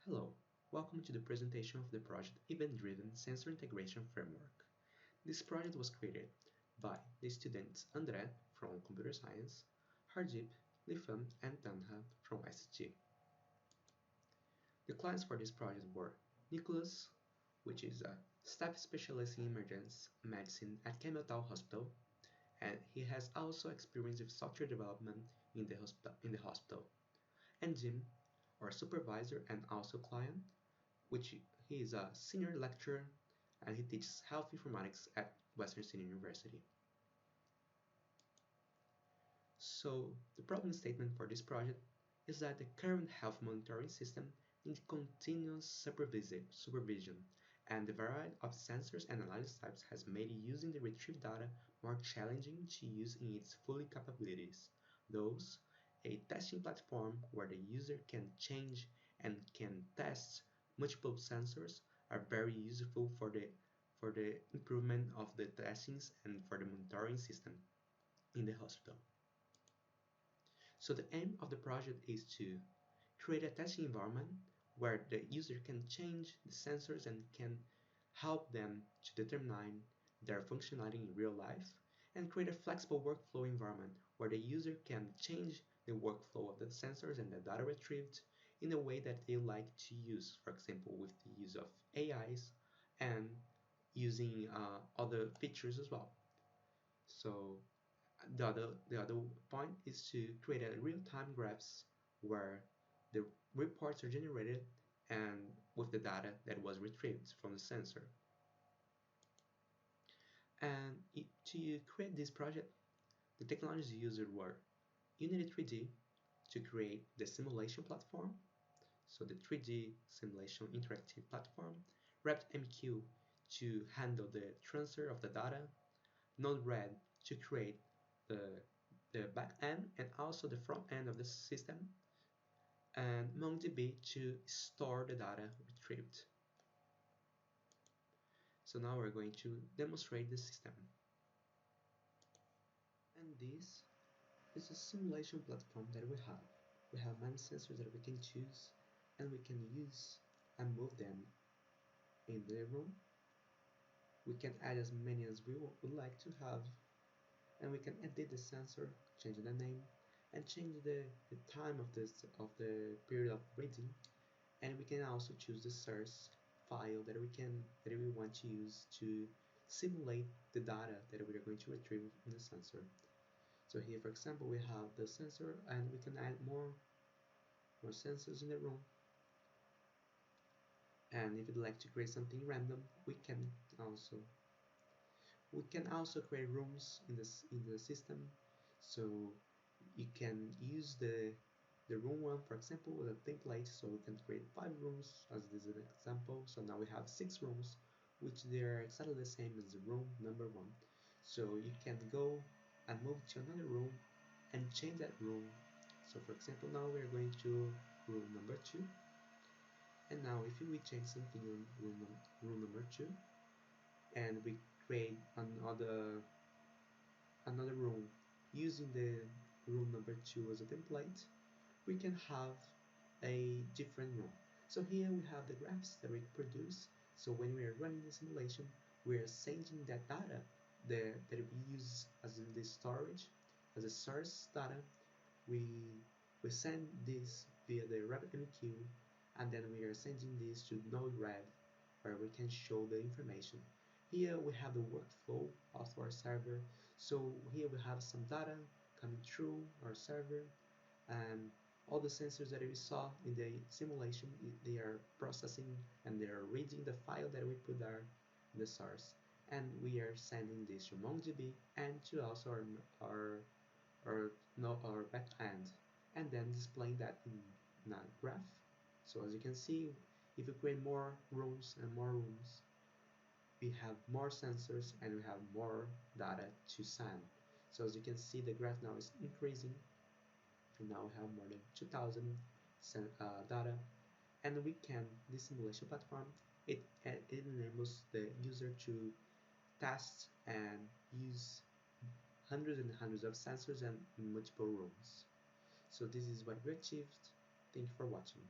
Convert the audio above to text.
Hello, welcome to the presentation of the project Event-Driven Sensor Integration Framework. This project was created by the students André from Computer Science, Hardeep, Lifan, and Tanha from ICT. The clients for this project were Nicholas, which is a staff specialist in emergency medicine at Campbelltown Hospital, and he has also experience with software development in the hospital. And Jim, our supervisor and also client, which he is a senior lecturer and he teaches health informatics at Western Sydney University. So the problem statement for this project is that the current health monitoring system needs continuous supervision, and the variety of sensors and analysis types has made using the retrieved data more challenging to use in its full capabilities. Thus, a testing platform where the user can change and can test multiple sensors are very useful for the improvement of the testings and for the monitoring system in the hospital. So the aim of the project is to create a testing environment where the user can change the sensors and can help them to determine their functionality in real life, and create a flexible workflow environment where the user can change the workflow of the sensors and the data retrieved in a way that they like to use, for example, with the use of AIs and using other features as well. So the other point is to create a real-time graphs where the reports are generated and with the data that was retrieved from the sensor. And to create this project, the technologies used were Unity 3D to create the simulation platform, so the 3D simulation interactive platform, RabbitMQ to handle the transfer of the data, Node-RED to create the backend and also the front end of the system, and MongoDB to store the data retrieved. So now we're going to demonstrate the system. And this is a simulation platform that we have. We have many sensors that we can choose and we can use and move them in the room. We can add as many as we would like to have, and we can edit the sensor, change the name, and change the time of the period of reading, and we can also choose the source file that we want to use to simulate the data that we are going to retrieve in the sensor. So here, for example, we have the sensor, and we can add more sensors in the room. And if you'd like to create something random, we can also create rooms in the system. So you can use the room one, for example, with a template. So we can create 5 rooms as this is an example. So now we have 6 rooms, which they are exactly the same as the room number 1. So you can go and move to another room and change that room. So for example, now we're going to room number 2. And now if we change something in room number 2, and we create another room using the room number 2 as a template, we can have a different room. So here we have the graphs that we produce. So when we are running the simulation, we are sending that data that we use as in the storage, as a source data. We send this via the RabbitMQ, and then we are sending this to Node-RED, where we can show the information. Here we have the workflow of our server. So here we have some data coming through our server, and all the sensors that we saw in the simulation, they are processing and they are reading the file that we put there in the source, and we are sending this to MongoDB and to also our backend, and then displaying that in a graph. So as you can see, if we create more rooms and more rooms, we have more sensors and we have more data to send. So as you can see, the graph now is increasing, and now we have more than 2000 data, and we can, this simulation platform, it enables the user to test and use hundreds and hundreds of sensors and multiple rooms. So this is what we achieved. Thank you for watching.